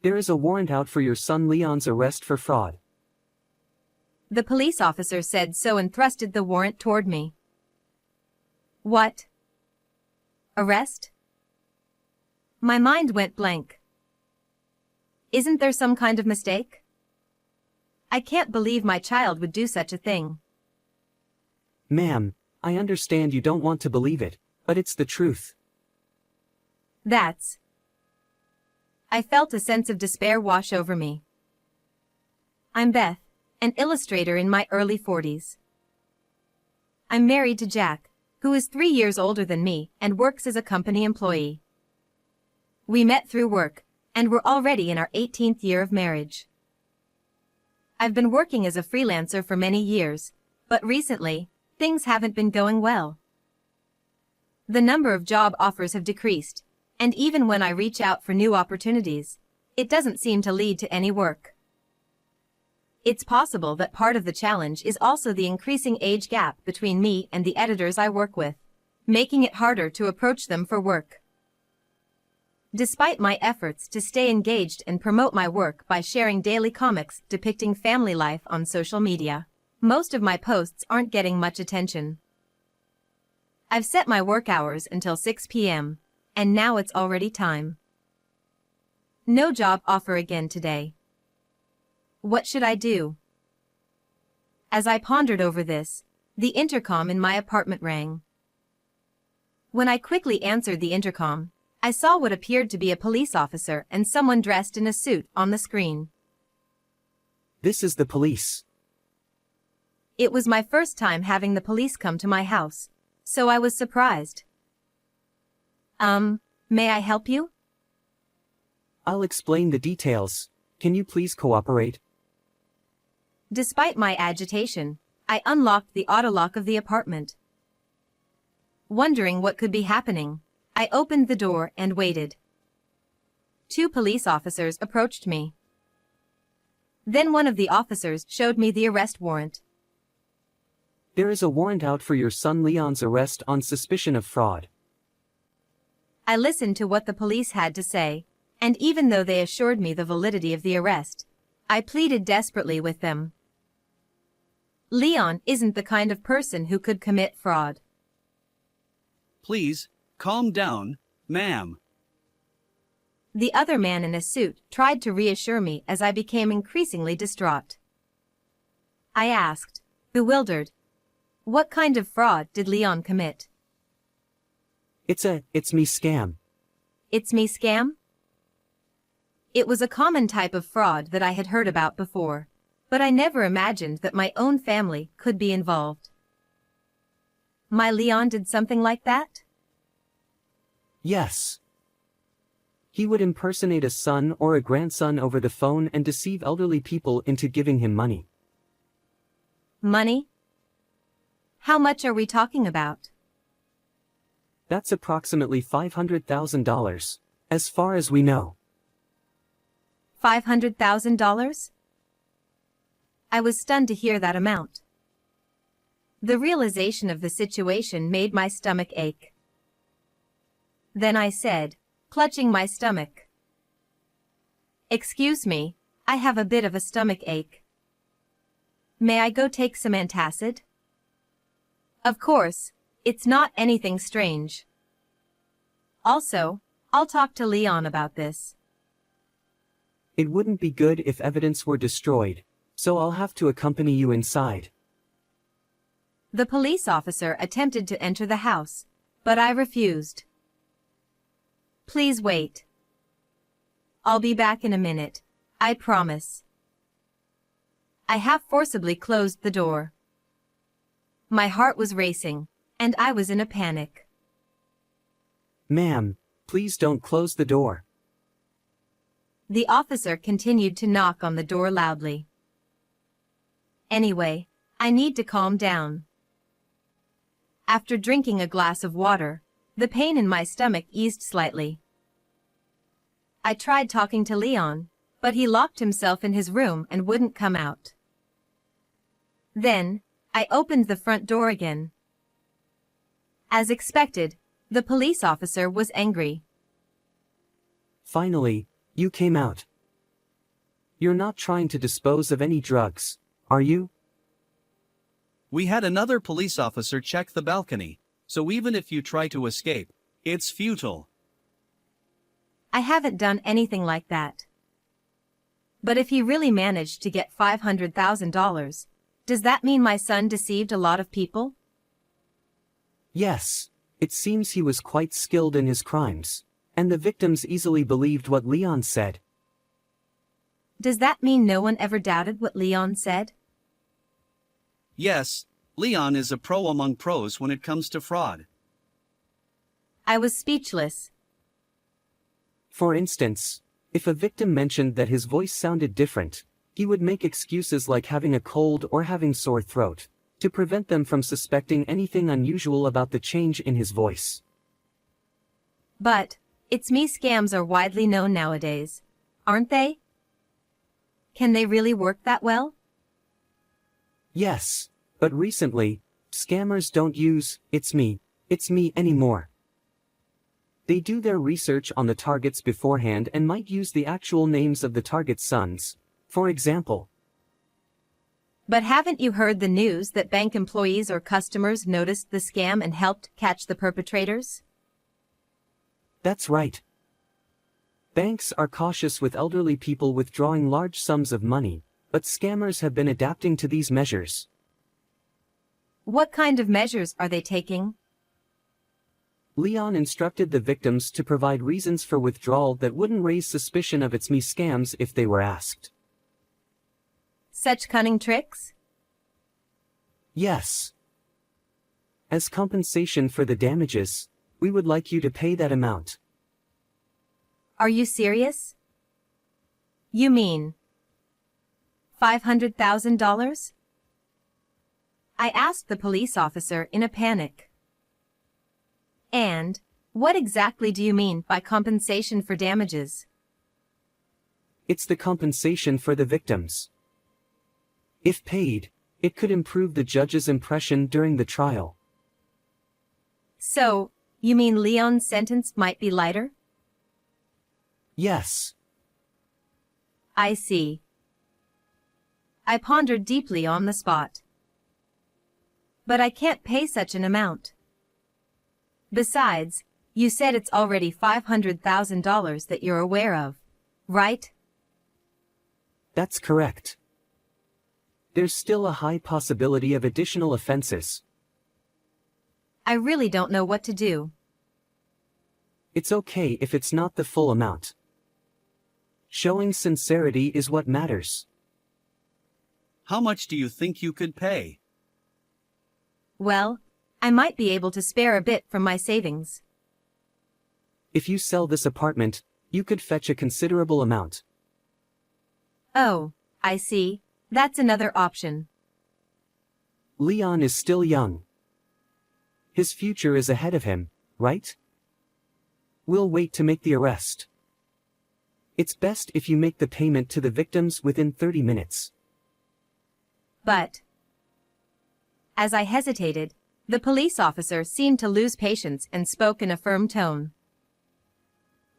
There is a warrant out for your son Leon's arrest for fraud. The police officer said so and thrusted the warrant toward me. What? Arrest? My mind went blank. Isn't there some kind of mistake? I can't believe my child would do such a thing. Ma'am, I understand you don't want to believe it, but it's the truth. That's... I felt a sense of despair wash over me. I'm Beth, an illustrator in my early 40s. I'm married to Jack, who is 3 years older than me and works as a company employee. We met through work, and we're already in our 18th year of marriage. I've been working as a freelancer for many years, but recently, things haven't been going well. The number of job offers have decreased, and even when I reach out for new opportunities, it doesn't seem to lead to any work. It's possible that part of the challenge is also the increasing age gap between me and the editors I work with, making it harder to approach them for work. Despite my efforts to stay engaged and promote my work by sharing daily comics depicting family life on social media, most of my posts aren't getting much attention. I've set my work hours until 6 p.m., and now it's already time. No job offer again today. What should I do? As I pondered over this, the intercom in my apartment rang. When I quickly answered the intercom, I saw what appeared to be a police officer and someone dressed in a suit on the screen. This is the police. It was my first time having the police come to my house, so I was surprised. May I help you? I'll explain the details. Can you please cooperate? Despite my agitation, I unlocked the autolock of the apartment. Wondering what could be happening, I opened the door and waited. 2 police officers approached me. Then one of the officers showed me the arrest warrant. There is a warrant out for your son Leon's arrest on suspicion of fraud. I listened to what the police had to say, and even though they assured me the validity of the arrest, I pleaded desperately with them. Leon isn't the kind of person who could commit fraud. Please, calm down, ma'am. The other man in a suit tried to reassure me as I became increasingly distraught. I asked, bewildered, what kind of fraud did Leon commit? It's me scam. It's me scam? It was a common type of fraud that I had heard about before, but I never imagined that my own family could be involved. My Leon did something like that? Yes. He would impersonate a son or a grandson over the phone and deceive elderly people into giving him money. Money? How much are we talking about? That's approximately $500,000, as far as we know. $500,000? I was stunned to hear that amount. The realization of the situation made my stomach ache. Then I said, clutching my stomach, "Excuse me, I have a bit of a stomach ache. May I go take some antacid?" Of course, it's not anything strange. Also, I'll talk to Leon about this. It wouldn't be good if evidence were destroyed, so I'll have to accompany you inside. The police officer attempted to enter the house, but I refused. Please wait. I'll be back in a minute, I promise. I half forcibly closed the door. My heart was racing, and I was in a panic. Ma'am, please don't close the door. The officer continued to knock on the door loudly. Anyway, I need to calm down. After drinking a glass of water, the pain in my stomach eased slightly. I tried talking to Leon, but he locked himself in his room and wouldn't come out. Then, I opened the front door again. As expected, the police officer was angry. Finally, you came out. You're not trying to dispose of any drugs, are you? We had another police officer check the balcony, so even if you try to escape, it's futile. I haven't done anything like that. But if he really managed to get $500,000, does that mean my son deceived a lot of people? Yes, it seems he was quite skilled in his crimes, and the victims easily believed what Leon said. Does that mean no one ever doubted what Leon said? Yes, Leon is a pro among pros when it comes to fraud. I was speechless. For instance, if a victim mentioned that his voice sounded different, he would make excuses like having a cold or having sore throat, to prevent them from suspecting anything unusual about the change in his voice. But, It's Me scams are widely known nowadays, aren't they? Can they really work that well? Yes, but recently, scammers don't use it's me anymore. They do their research on the targets beforehand and might use the actual names of the target's sons, for example. But haven't you heard the news that bank employees or customers noticed the scam and helped catch the perpetrators? That's right. Banks are cautious with elderly people withdrawing large sums of money, but scammers have been adapting to these measures. What kind of measures are they taking? Leon instructed the victims to provide reasons for withdrawal that wouldn't raise suspicion of it's me scams if they were asked. Such cunning tricks? Yes. As compensation for the damages, we would like you to pay that amount. Are you serious? You mean $500,000? I asked the police officer in a panic. And, what exactly do you mean by compensation for damages? It's the compensation for the victims. If paid, it could improve the judge's impression during the trial. So, you mean Leon's sentence might be lighter? Yes. I see. I pondered deeply on the spot. But I can't pay such an amount. Besides, you said it's already $500,000 that you're aware of, right? That's correct. There's still a high possibility of additional offenses. I really don't know what to do. It's okay if it's not the full amount. Showing sincerity is what matters. How much do you think you could pay? Well, I might be able to spare a bit from my savings. If you sell this apartment, you could fetch a considerable amount. Oh, I see. That's another option. Leon is still young. His future is ahead of him, right? We'll wait to make the arrest. It's best if you make the payment to the victims within 30 minutes. But, as I hesitated, the police officer seemed to lose patience and spoke in a firm tone.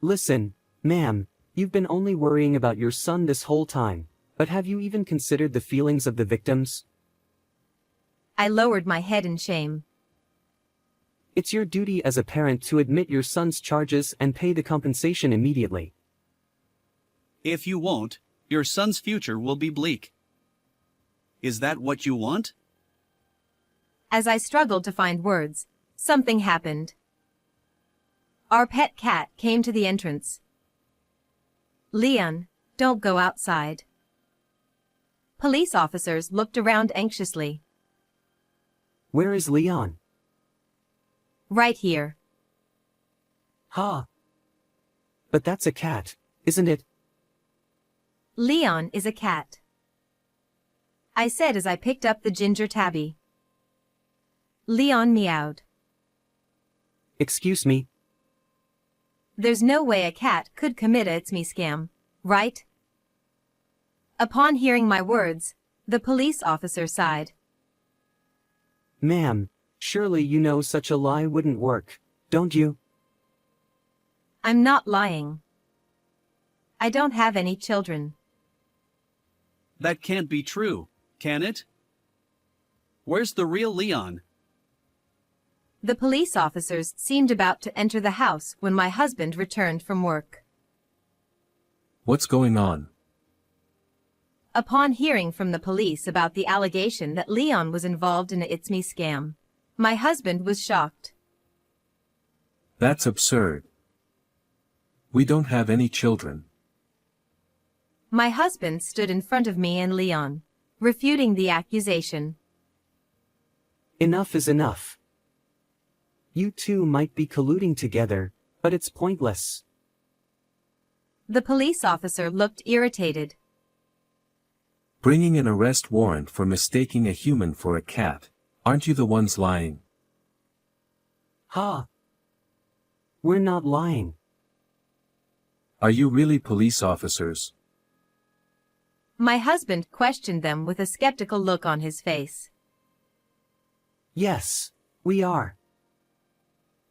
Listen, ma'am, you've been only worrying about your son this whole time, but have you even considered the feelings of the victims? I lowered my head in shame. It's your duty as a parent to admit your son's charges and pay the compensation immediately. If you won't, your son's future will be bleak. Is that what you want? As I struggled to find words, something happened. Our pet cat came to the entrance. Leon, don't go outside. Police officers looked around anxiously. Where is Leon? Right here. Ha! But that's a cat, isn't it? Leon is a cat, I said as I picked up the ginger tabby. Leon meowed. Excuse me? There's no way a cat could commit a It's Me scam, right? Upon hearing my words, the police officer sighed. Ma'am, surely you know such a lie wouldn't work, don't you? I'm not lying. I don't have any children. That can't be true, can it? Where's the real Leon? The police officers seemed about to enter the house when my husband returned from work. What's going on? Upon hearing from the police about the allegation that Leon was involved in a It's Me scam, my husband was shocked. That's absurd. We don't have any children. My husband stood in front of me and Leon, refuting the accusation. Enough is enough. You two might be colluding together, but it's pointless. The police officer looked irritated. Bringing an arrest warrant for mistaking a human for a cat. Aren't you the ones lying? Ha! We're not lying. Are you really police officers? My husband questioned them with a skeptical look on his face. Yes, we are.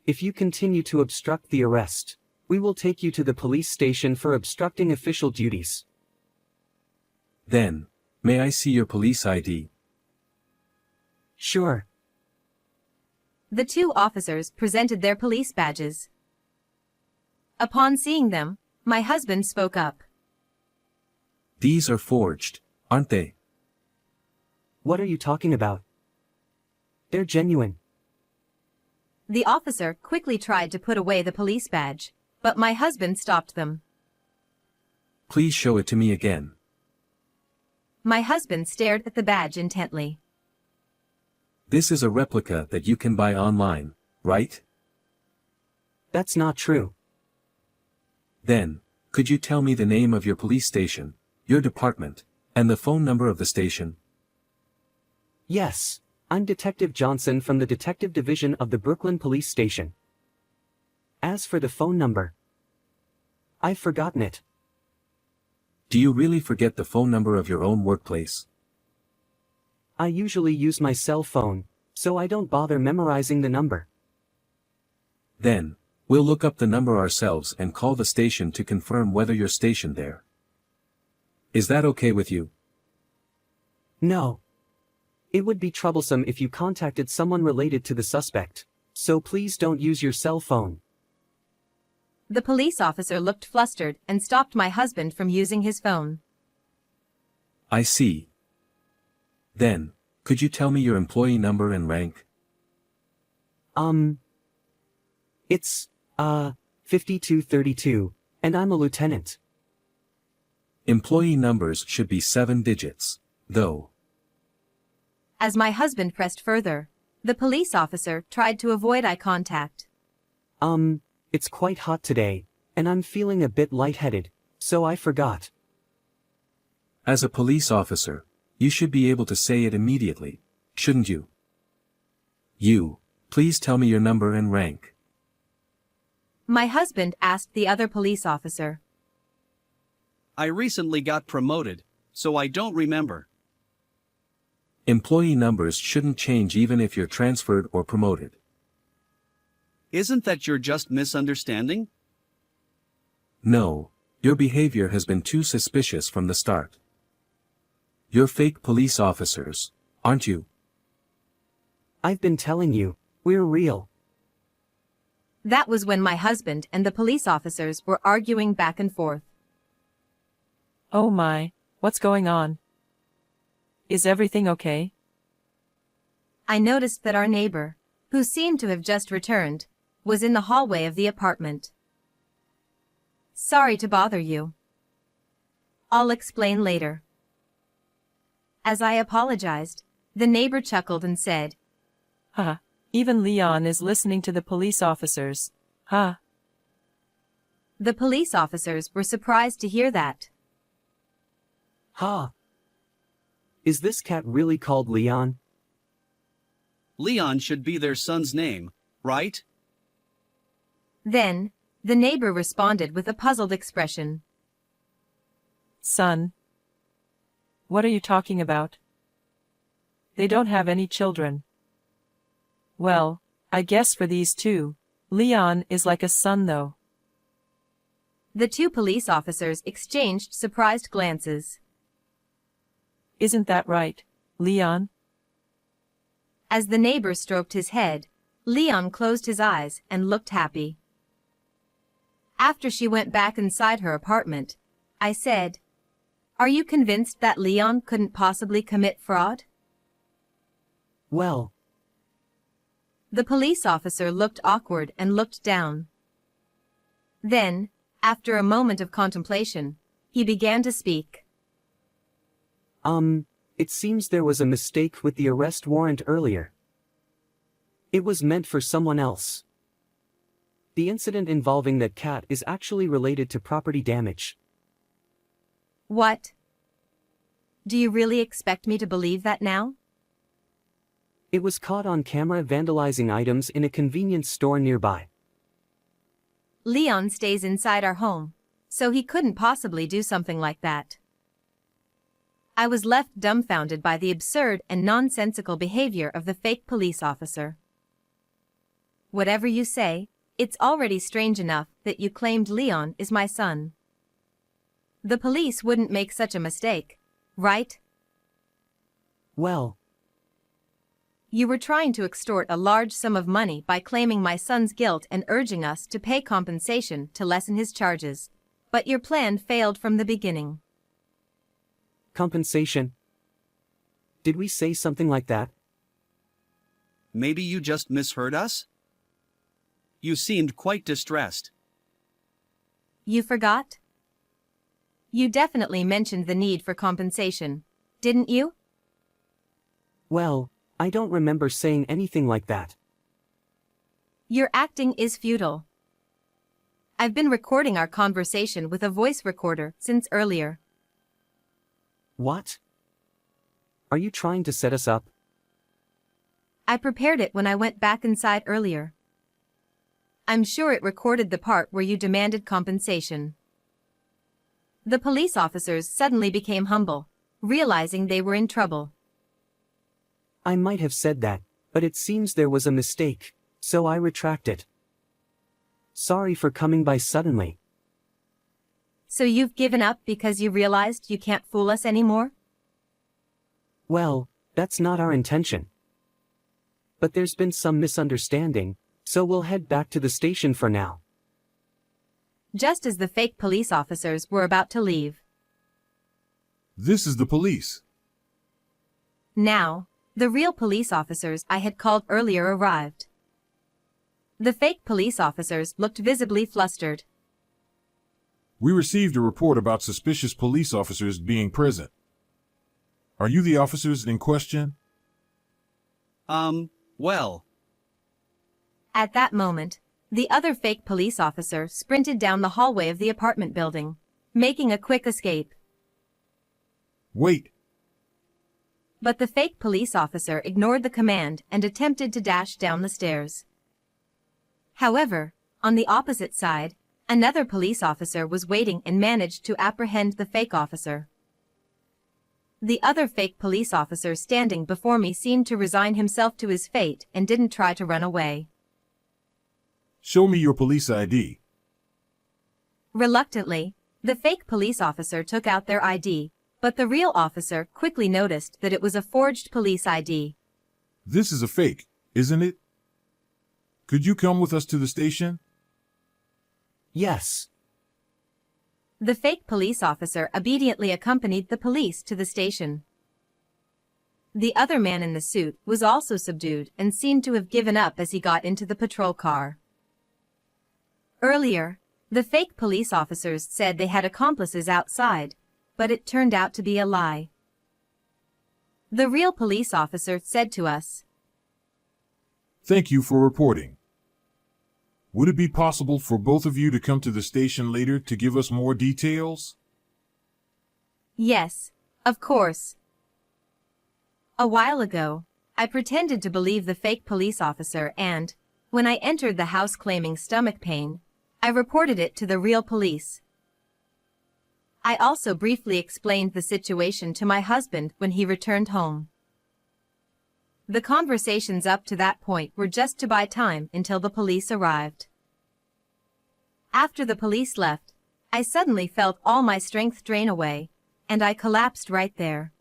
If you continue to obstruct the arrest, we will take you to the police station for obstructing official duties. Then, may I see your police ID? Sure. The two officers presented their police badges. Upon seeing them, my husband spoke up. These are forged, aren't they? What are you talking about? They're genuine. The officer quickly tried to put away the police badge, but my husband stopped them. Please show it to me again. My husband stared at the badge intently. This is a replica that you can buy online, right? That's not true. Then, could you tell me the name of your police station, your department, and the phone number of the station? Yes, I'm Detective Johnson from the Detective Division of the Brooklyn Police Station. As for the phone number, I've forgotten it. Do you really forget the phone number of your own workplace? I usually use my cell phone, so I don't bother memorizing the number. Then, we'll look up the number ourselves and call the station to confirm whether you're stationed there. Is that okay with you? No. It would be troublesome if you contacted someone related to the suspect, so please don't use your cell phone. The police officer looked flustered and stopped my husband from using his phone. I see. Then, could you tell me your employee number and rank? It's, 5232, and I'm a lieutenant. Employee numbers should be 7 digits, though. As my husband pressed further, the police officer tried to avoid eye contact. It's quite hot today, and I'm feeling a bit lightheaded, so I forgot. As a police officer, you should be able to say it immediately, shouldn't you? Please tell me your number and rank. My husband asked the other police officer. I recently got promoted, so I don't remember. Employee numbers shouldn't change even if you're transferred or promoted. Isn't that your just misunderstanding? No, your behavior has been too suspicious from the start. You're fake police officers, aren't you? I've been telling you, we're real. That was when my husband and the police officers were arguing back and forth. Oh my, what's going on? Is everything okay? I noticed that our neighbor, who seemed to have just returned, was in the hallway of the apartment. Sorry to bother you. I'll explain later. As I apologized, the neighbor chuckled and said, Ha, even Leon is listening to the police officers. Ha. The police officers were surprised to hear that. Ha! Is this cat really called Leon? Leon should be their son's name, right? Then, the neighbor responded with a puzzled expression. Son. What are you talking about? They don't have any children. Well, I guess for these two, Leon is like a son though. The two police officers exchanged surprised glances. Isn't that right, Leon? As the neighbor stroked his head, Leon closed his eyes and looked happy. After she went back inside her apartment, I said, "Are you convinced that Leon couldn't possibly commit fraud?" Well, The police officer looked awkward and looked down. Then, after a moment of contemplation, he began to speak. it seems there was a mistake with the arrest warrant earlier. It was meant for someone else. The incident involving that cat is actually related to property damage. What? Do you really expect me to believe that now? It was caught on camera vandalizing items in a convenience store nearby. Leon stays inside our home, so he couldn't possibly do something like that. I was left dumbfounded by the absurd and nonsensical behavior of the fake police officer. Whatever you say, it's already strange enough that you claimed Leon is my son. The police wouldn't make such a mistake, right? Well, You were trying to extort a large sum of money by claiming my son's guilt and urging us to pay compensation to lessen his charges. But your plan failed from the beginning. compensation? Did we say something like that? Maybe you just misheard us? You seemed quite distressed. You forgot? You definitely mentioned the need for compensation, didn't you? Well, I don't remember saying anything like that. Your acting is futile. I've been recording our conversation with a voice recorder since earlier. What? Are you trying to set us up? I prepared it when I went back inside earlier. I'm sure it recorded the part where you demanded compensation. The police officers suddenly became humble, realizing they were in trouble. I might have said that, but it seems there was a mistake, so I retract it. Sorry for coming by suddenly. So you've given up because you realized you can't fool us anymore? Well, that's not our intention. But there's been some misunderstanding, so we'll head back to the station for now. Just as the fake police officers were about to leave. This is the police. Now, the real police officers I had called earlier arrived. The fake police officers looked visibly flustered. We received a report about suspicious police officers being present. Are you the officers in question? Well. At that moment, the other fake police officer sprinted down the hallway of the apartment building, making a quick escape. Wait, But the fake police officer ignored the command and attempted to dash down the stairs. However, on the opposite side, another police officer was waiting and managed to apprehend the fake officer. The other fake police officer standing before me seemed to resign himself to his fate and didn't try to run away. show me your police ID. Reluctantly, the fake police officer took out their ID, but the real officer quickly noticed that it was a forged police ID. This is a fake, isn't it? Could you come with us to the station? Yes. The fake police officer obediently accompanied the police to the station. The other man in the suit was also subdued and seemed to have given up as he got into the patrol car. Earlier, the fake police officers said they had accomplices outside, but it turned out to be a lie. The real police officer said to us, Thank you for reporting. Would it be possible for both of you to come to the station later to give us more details? "Yes, of course." A while ago, I pretended to believe the fake police officer and, when I entered the house claiming stomach pain, I reported it to the real police. I also briefly explained the situation to my husband when he returned home. The conversations up to that point were just to buy time until the police arrived. After the police left, I suddenly felt all my strength drain away, and I collapsed right there.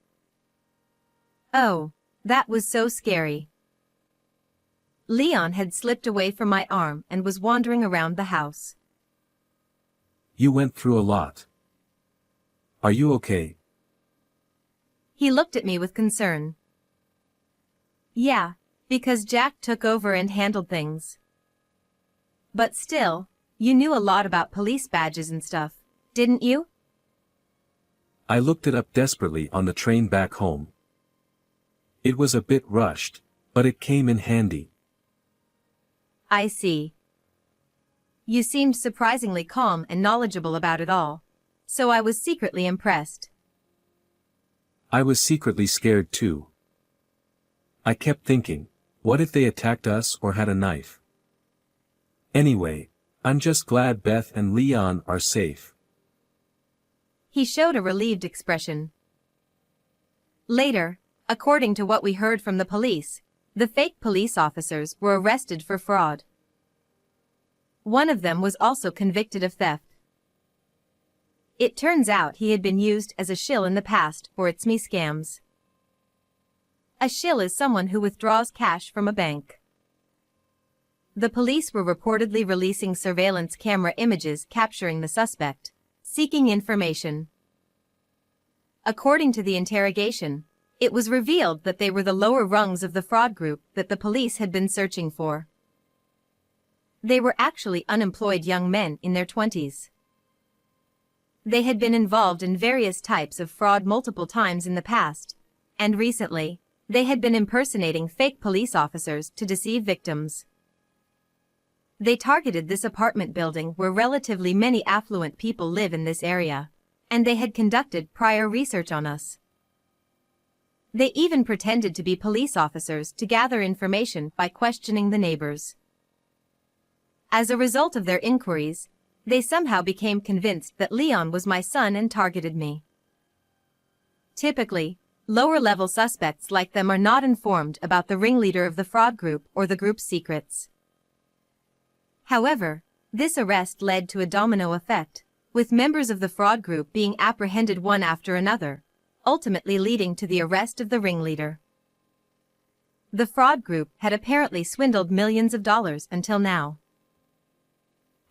Oh, that was so scary. Leon had slipped away from my arm and was wandering around the house. You went through a lot. Are you okay? He looked at me with concern. Yeah, because Jack took over and handled things. But still, you knew a lot about police badges and stuff, didn't you? I looked it up desperately on the train back home. It was a bit rushed, but it came in handy. I see. You seemed surprisingly calm and knowledgeable about it all, so I was secretly impressed. I was secretly scared too. I kept thinking, what if they attacked us or had a knife? Anyway, I'm just glad Beth and Leon are safe. He showed a relieved expression. Later, according to what we heard from the police, the fake police officers were arrested for fraud. One of them was also convicted of theft. It turns out he had been used as a shill in the past for its me scams. A shill is someone who withdraws cash from a bank. The police were reportedly releasing surveillance camera images capturing the suspect, seeking information. According to the interrogation, it was revealed that they were the lower rungs of the fraud group that the police had been searching for. They were actually unemployed young men in their 20s. They had been involved in various types of fraud multiple times in the past, and recently, they had been impersonating fake police officers to deceive victims. They targeted this apartment building where relatively many affluent people live in this area, and they had conducted prior research on us. They even pretended to be police officers to gather information by questioning the neighbors. As a result of their inquiries, they somehow became convinced that Leon was my son and targeted me. Typically, lower-level suspects like them are not informed about the ringleader of the fraud group or the group's secrets. However, this arrest led to a domino effect, with members of the fraud group being apprehended one after another, ultimately leading to the arrest of the ringleader. The fraud group had apparently swindled millions of dollars until now.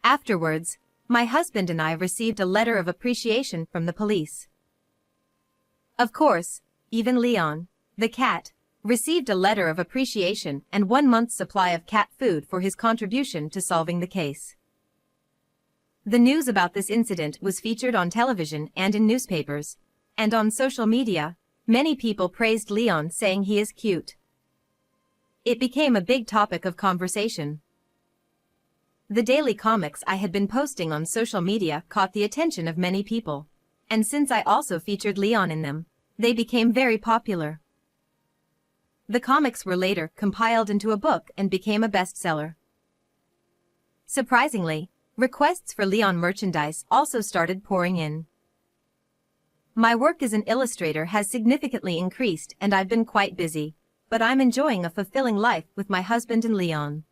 Afterwards, my husband and I received a letter of appreciation from the police. Of course, even Leon, the cat, received a letter of appreciation and 1 month's supply of cat food for his contribution to solving the case. The news about this incident was featured on television and in newspapers, and on social media, many people praised Leon, saying he is cute. It became a big topic of conversation. The daily comics I had been posting on social media caught the attention of many people, and since I also featured Leon in them, they became very popular. The comics were later compiled into a book and became a bestseller. Surprisingly, requests for Leon merchandise also started pouring in. My work as an illustrator has significantly increased and I've been quite busy, but I'm enjoying a fulfilling life with my husband and Leon.